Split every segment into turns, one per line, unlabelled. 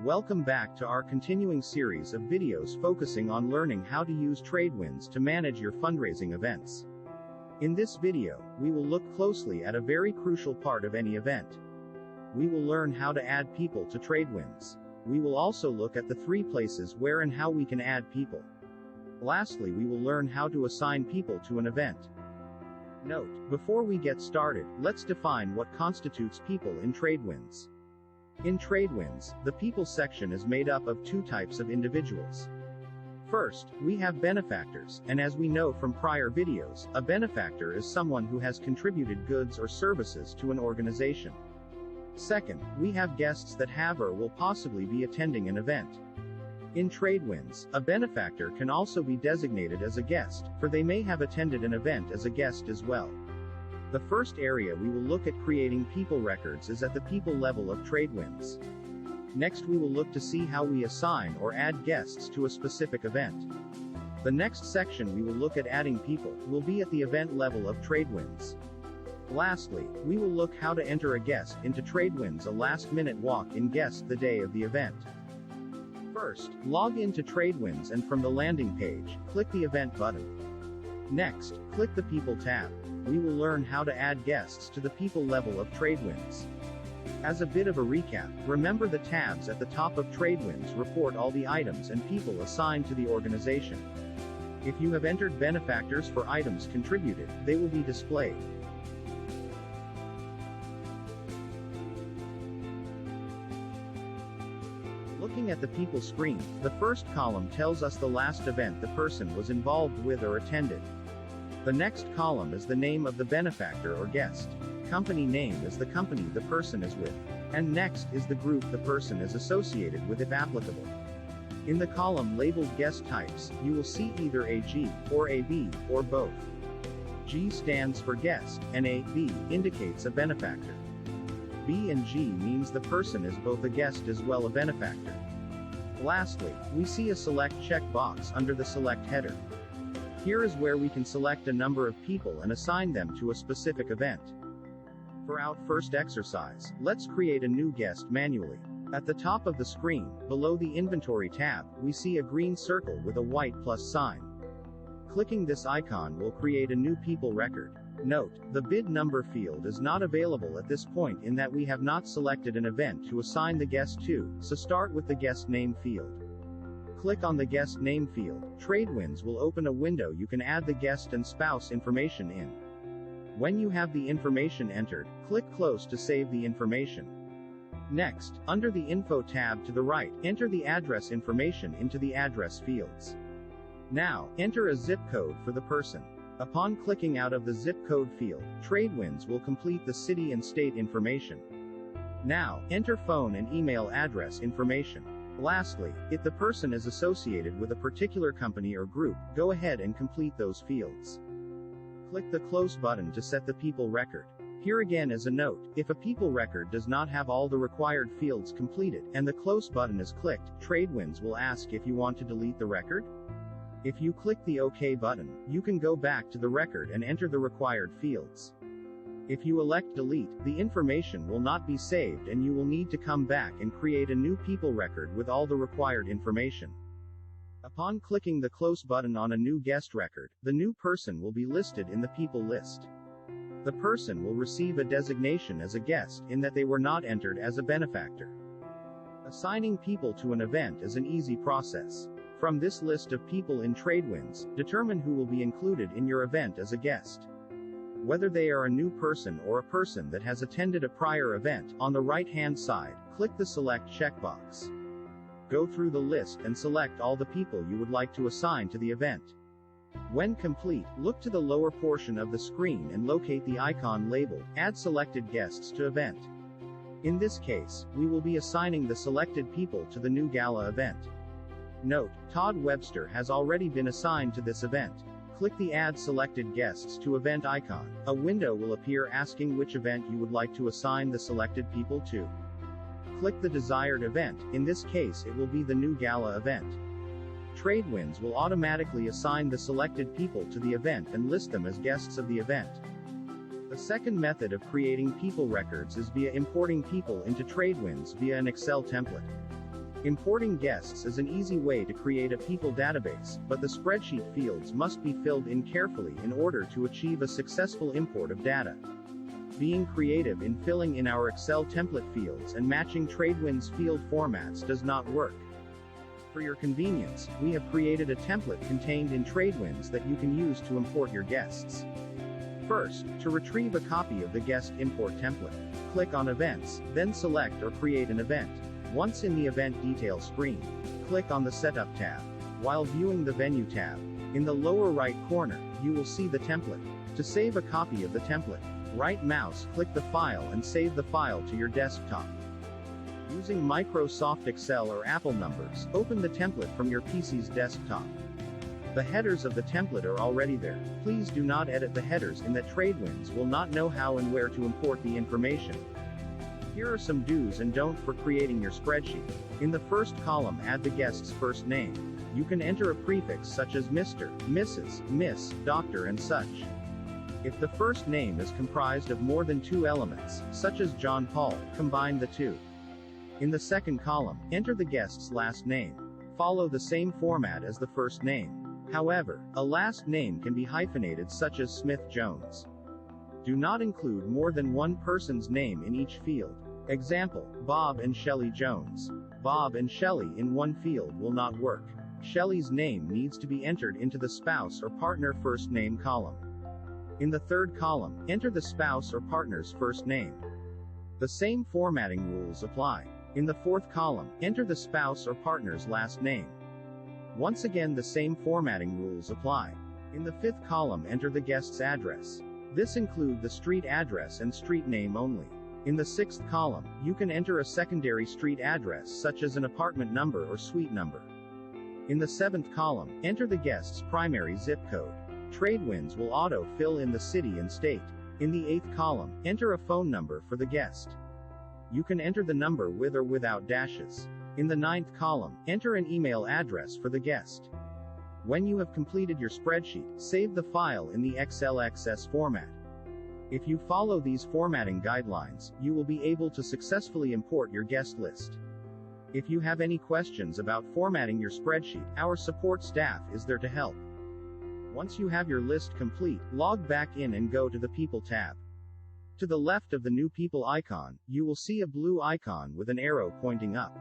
Welcome back to our continuing series of videos focusing on learning how to use Tradewinds to manage your fundraising events. In this video, we will look closely at a very crucial part of any event. We will learn how to add people to Tradewinds. We will also look at the 3 places where and how we can add people. Lastly, we will learn how to assign people to an event. Note, before we get started, let's define what constitutes people in Tradewinds. In Tradewinds, the people section is made up of 2 types of individuals. First, we have benefactors, and as we know from prior videos, a benefactor is someone who has contributed goods or services to an organization. Second, we have guests that have or will possibly be attending an event. In Tradewinds, a benefactor can also be designated as a guest, for they may have attended an event as a guest as well. The first area we will look at creating people records is at the people level of Tradewinds. Next, we will look to see how we assign or add guests to a specific event. The next section we will look at adding people will be at the event level of Tradewinds. Lastly, we will look how to enter a guest into Tradewinds, a last-minute walk-in guest the day of the event. First, log into Tradewinds and from the landing page, click the Event button. Next, click the People tab. We will learn how to add guests to the people level of Tradewinds. As a bit of a recap, remember the tabs at the top of Tradewinds report all the items and people assigned to the organization. If you have entered benefactors for items contributed, they will be displayed. Looking at the people screen, the first column tells us the last event the person was involved with or attended. The next column is the name of the benefactor or guest. Company name is the company the person is with. And next is the group the person is associated with if applicable. In the column labeled guest types, you will see either a G, or a B, or both. G stands for guest, and a B indicates a benefactor. B and G means the person is both a guest as well a benefactor. Lastly, we see a select checkbox under the select header. Here is where we can select a number of people and assign them to a specific event. For our first exercise, let's create a new guest manually. At the top of the screen, below the Inventory tab, we see a green circle with a white plus sign. Clicking this icon will create a new people record. Note, the bid number field is not available at this point in that we have not selected an event to assign the guest to, so start with the guest name field. Click on the guest name field. Tradewinds will open a window you can add the guest and spouse information in. When you have the information entered, click Close to save the information. Next, under the Info tab to the right, enter the address information into the address fields. Now, enter a zip code for the person. Upon clicking out of the zip code field, Tradewinds will complete the city and state information. Now, enter phone and email address information. Lastly, if the person is associated with a particular company or group, go ahead and complete those fields. Click the Close button to set the people record. Here again is a note, if a people record does not have all the required fields completed, and the Close button is clicked, Tradewinds will ask if you want to delete the record. If you click the OK button, you can go back to the record and enter the required fields. If you elect delete, the information will not be saved and you will need to come back and create a new people record with all the required information. Upon clicking the Close button on a new guest record, the new person will be listed in the people list. The person will receive a designation as a guest in that they were not entered as a benefactor. Assigning people to an event is an easy process. From this list of people in Tradewinds, determine who will be included in your event as a guest. Whether they are a new person or a person that has attended a prior event, on the right-hand side, click the Select checkbox. Go through the list and select all the people you would like to assign to the event. When complete, look to the lower portion of the screen and locate the icon labeled Add Selected Guests to Event. In this case, we will be assigning the selected people to the new gala event. Note, Todd Webster has already been assigned to this event. Click the Add Selected Guests to Event icon. A window will appear asking which event you would like to assign the selected people to. Click the desired event, in this case it will be the new gala event. Tradewinds will automatically assign the selected people to the event and list them as guests of the event. The second method of creating people records is via importing people into Tradewinds via an Excel template. Importing guests is an easy way to create a people database, but the spreadsheet fields must be filled in carefully in order to achieve a successful import of data. Being creative in filling in our Excel template fields and matching Tradewinds field formats does not work. For your convenience, we have created a template contained in Tradewinds that you can use to import your guests. First, to retrieve a copy of the guest import template, click on Events, then select or create an event. Once in the Event Detail screen, click on the Setup tab. While viewing the Venue tab, in the lower right corner, you will see the template. To save a copy of the template, right-mouse click the file and save the file to your desktop. Using Microsoft Excel or Apple numbers, open the template from your PC's desktop. The headers of the template are already there. Please do not edit the headers in that Tradewinds will not know how and where to import the information. Here are some do's and don'ts for creating your spreadsheet. In the first column, add the guest's first name. You can enter a prefix such as Mr., Mrs., Miss, Dr. and such. If the first name is comprised of more than 2 elements, such as John Paul, combine the two. In the second column, enter the guest's last name. Follow the same format as the first name. However, a last name can be hyphenated such as Smith Jones. Do not include more than one person's name in each field. Example, Bob and Shelley Jones. Bob and Shelley in one field will not work. Shelley's name needs to be entered into the spouse or partner first name column. In the third column, enter the spouse or partner's first name. The same formatting rules apply. In the fourth column, enter the spouse or partner's last name. Once again, the same formatting rules apply. In the fifth column, enter the guest's address. This includes the street address and street name only. In the sixth column, you can enter a secondary street address such as an apartment number or suite number. In the seventh column, enter the guest's primary zip code. Tradewinds will auto-fill in the city and state. In the eighth column, enter a phone number for the guest. You can enter the number with or without dashes. In the ninth column, enter an email address for the guest. When you have completed your spreadsheet, save the file in the XLXS format. If you follow these formatting guidelines, you will be able to successfully import your guest list. If you have any questions about formatting your spreadsheet, our support staff is there to help. Once you have your list complete, log back in and go to the People tab. To the left of the new People icon, you will see a blue icon with an arrow pointing up.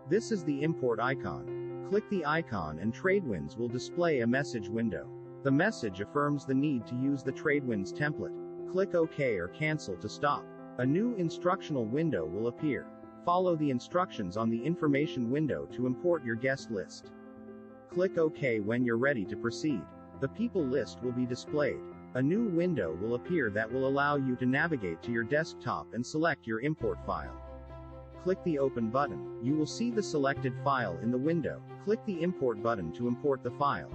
This is the import icon. Click the icon and Tradewinds will display a message window. The message affirms the need to use the Tradewinds template. Click OK or Cancel to stop. A new instructional window will appear. Follow the instructions on the information window to import your guest list. Click OK when you're ready to proceed. The people list will be displayed. A new window will appear that will allow you to navigate to your desktop and select your import file. Click the Open button. You will see the selected file in the window. Click the Import button to import the file.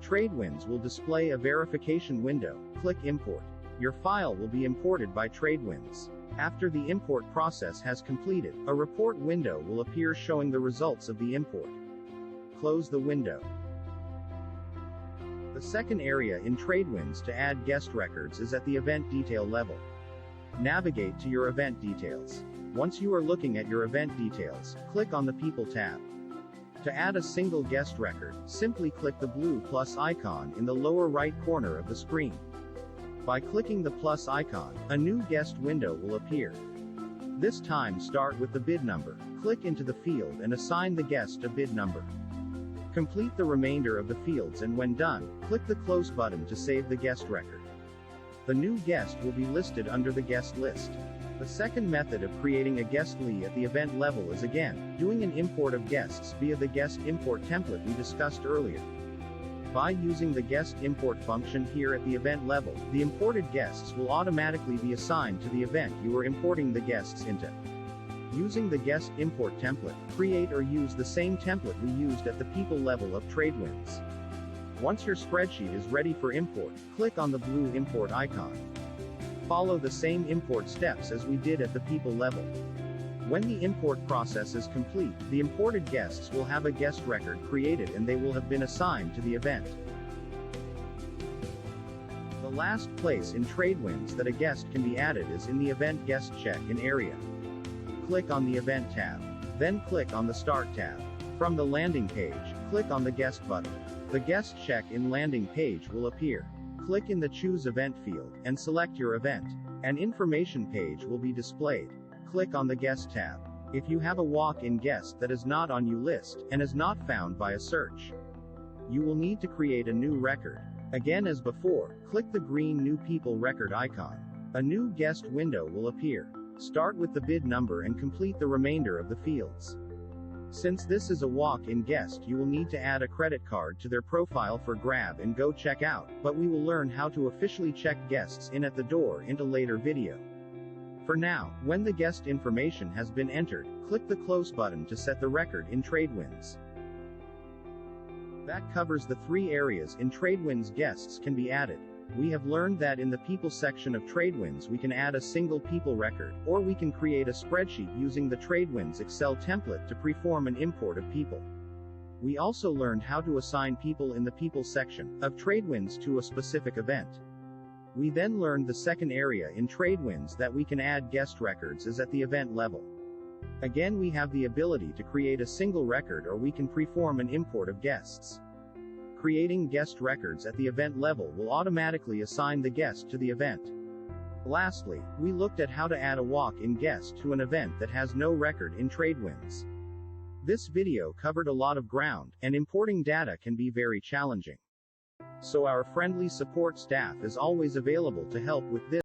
Tradewinds will display a verification window. Click Import. Your file will be imported by Tradewinds. After the import process has completed, a report window will appear showing the results of the import. Close the window. The second area in Tradewinds to add guest records is at the event detail level. Navigate to your event details. Once you are looking at your event details, click on the People tab. To add a single guest record, simply click the blue plus icon in the lower right corner of the screen. By clicking the plus icon, a new guest window will appear. This time start with the bid number. Click into the field and assign the guest a bid number. Complete the remainder of the fields and when done, click the Close button to save the guest record. The new guest will be listed under the guest list. The second method of creating a guest list at the event level is again, doing an import of guests via the guest import template we discussed earlier. By using the guest import function here at the event level, the imported guests will automatically be assigned to the event you are importing the guests into. Using the guest import template, create or use the same template we used at the people level of Tradewinds. Once your spreadsheet is ready for import, click on the blue import icon. Follow the same import steps as we did at the people level. When the import process is complete, the imported guests will have a guest record created and they will have been assigned to the event. The last place in Tradewinds that a guest can be added is in the Event Guest Check-in area. Click on the Event tab. Then click on the Start tab. From the landing page, click on the Guest button. The Guest check-in landing page will appear. Click in the Choose Event field, and select your event. An information page will be displayed. Click on the Guest tab. If you have a walk-in guest that is not on your list, and is not found by a search, you will need to create a new record. Again as before, click the green New People record icon. A new guest window will appear. Start with the bid number and complete the remainder of the fields. Since this is a walk-in guest, you will need to add a credit card to their profile for grab and go checkout, but we will learn how to officially check guests in at the door in a later video. For now, when the guest information has been entered, click the Close button to set the record in Tradewinds. That covers the 3 areas in Tradewinds guests can be added. We have learned that in the People section of Tradewinds we can add a single people record, or we can create a spreadsheet using the Tradewinds Excel template to perform an import of people. We also learned how to assign people in the People section of Tradewinds to a specific event. We then learned the second area in Tradewinds that we can add guest records is at the event level. Again, we have the ability to create a single record, or we can perform an import of guests. Creating guest records at the event level will automatically assign the guest to the event. Lastly, we looked at how to add a walk-in guest to an event that has no record in Tradewinds. This video covered a lot of ground, and importing data can be very challenging. So our friendly support staff is always available to help with this.